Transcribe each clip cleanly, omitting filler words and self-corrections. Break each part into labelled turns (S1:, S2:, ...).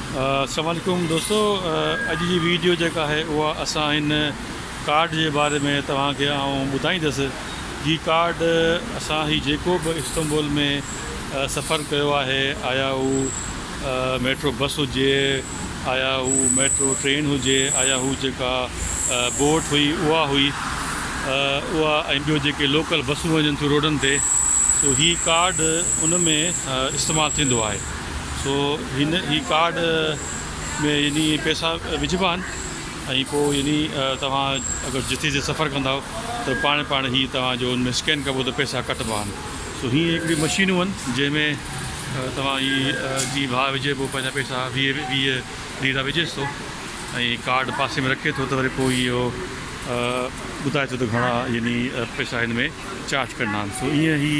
S1: अस्सलामुअलैकुम दोस्तों, अॼु जी वीडियो जेका है उहा असां हिन कार्ड जे बारे में तव्हांखे आउं ॿुधाईंदुसि। ही कार्ड असां ही जेको बि इस्तांबुल में सफ़र कयो आहे, आया हू मेट्रो बस हुजे, आया हू मेट्रो ट्रेन हुजे, आया हू जेका बोट हुई उहा हुई, उहा ऐं ॿियो जेके लोकल बसूं वञनि थियूं रोडनि ते, सो ही कार्ड उन में इस्तेमालु थींदो आहे। सो ही कार्ड में यानी पैसा विझबा आहिनि ऐं पोइ यानी तव्हां अगरि जिथे जे सफ़र कंदा त पाण ही तव्हांजो उन में स्कैन कबो त पैसा कटिबा आहिनि। सो हीअं हिकिड़ी मशीनूं आहिनि जंहिंमें तव्हां ही जी भाउ विझे पोइ पंहिंजा पैसा वीह लीरा विझेसि थो ऐं कार्ड पासे में रखे थो त वरी पोइ इहो ॿुधाए थो त घणा यानी पैसा हिन में चार्ज करना आहिनि। सो ईअं ही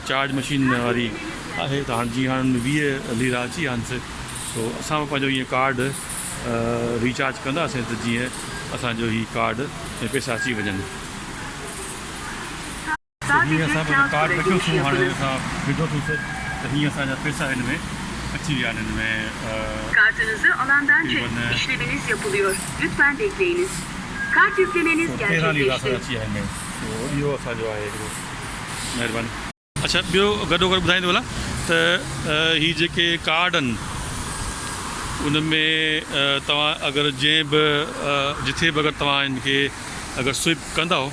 S1: चार्ज मशीन वारी आहे। त हाणे जीअं हाणे 20 लीरा अची विया आहिनि, सो असां पंहिंजो ईअं कार्ड रिचार्ज कंदासीं त जीअं असांजो ही कार्ड में पैसा अची वञनि। हीअं असां पंहिंजो कार्ड रखियोसीं, हाणे असां विधोसीं त हीअं असांजा पैसा हिन में अची विया आहिनि। हिन में
S2: Kartınızı alandan çekip işleminiz yapılıyor. Lütfen bekleyiniz. Kart yüklemeniz
S1: 13 lira असांजा
S2: gerçekleşti.
S1: अची विया आहिनि। सो इहो असांजो आहे हिकिड़ो, महिरबानी। अच्छा, ॿियो गॾो गॾु ॿुधाईंदो हलां त ही जेके कार्ड आहिनि उन में तव्हां अगरि जंहिं बि जिथे बि अगरि तव्हां इनखे अगरि स्विप कंदव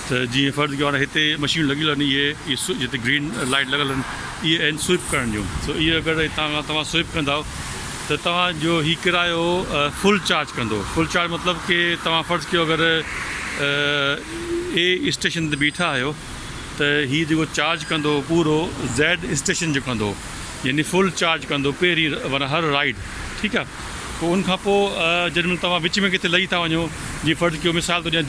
S1: त जीअं फ़र्ज़ु कयो हाणे हिते मशीन लॻियल आहिनि, इहे जिते ग्रीन लाइट लॻियल आहिनि इहे आहिनि स्विप करण जूं। सो इहे अगरि हितां खां तव्हां स्विप कंदव त तव्हांजो हीउ किरायो फुल चार्ज कंदो। फुल चार्ज मतिलबु कि तव्हां फ़र्ज़ु कयो अगरि ए स्टेशन ते बीठा आहियो त हीउ जेको चार्ज कंदो पूरो ज़ेड स्टेशन जो कंदो, यानी फुल चार्ज कंदो पहिरीं माना हर राइड, ठीकु आहे। पोइ उनखां पोइ जॾहिं तव्हां विच में किथे लही था वञो, जीअं फ़र्ज़ु कयो मिसाल तो ॾियां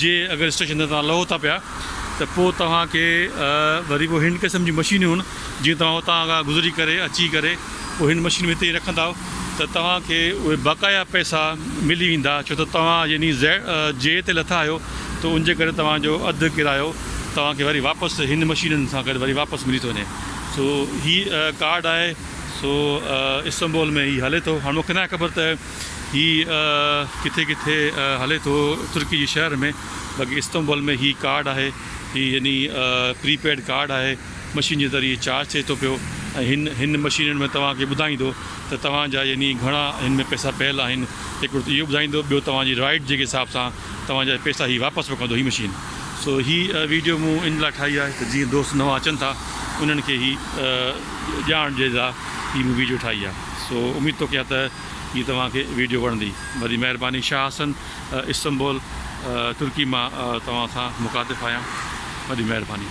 S1: जे अगरि स्टेशन ते तव्हां लहो था पिया त पोइ तव्हांखे वरी पोइ हिन क़िस्म जी मशीनियूं आहिनि, जीअं तव्हां हुतां खां गुज़री करे अची करे पोइ हिन मशीन में हिते ई रखंदा त तव्हांखे उहे बक़ाया पैसा मिली वेंदा। छो त तव्हां यानी जे ते लथा आहियो त उनजे करे तव्हांजो अधु किरायो तव्हांखे वरी वापसि हिन मशीननि सां गॾु वरी वापसि मिली थो वञे। सो हीअ कार्ड आहे। सो इस्तांबुल में हीअ हले थो। हाणे मूंखे न आहे ख़बर त हीअ किथे किथे हले थो तुर्की जे शहर में, बाक़ी इस्तांबुल में हीअ कार्ड आहे। हीअ यानी प्रीपेड कार्ड आहे, मशीन जे ज़रिए चार्ज थिए थो पियो ऐं हिन मशीननि में तव्हांखे ॿुधाईंदो त तव्हांजा यानी घणा हिन में पैसा पियल आहिनि। हिकिड़ो त इहो ॿुधाईंदो, ॿियो तव्हांजी राइड जे हिसाब सां तव्हांजा पैसा हीअ वापसि रखंदो हीअ मशीन। सो हीअ वीडियो मूं इन लाइ ठाही आहे त जीअं दोस्त नवां अचनि था उन्हनि खे ॼाण जे लाइ हीअ मूं वीडियो ठाही आहे। सो उमेदु थो कयां त हीअ तव्हांखे वीडियो वणंदी। वरी महिरबानी। शाह हसन, इस्तांबुल तुर्की मां तव्हां सां मुखातिफ़ आहियां। वॾी महिरबानी।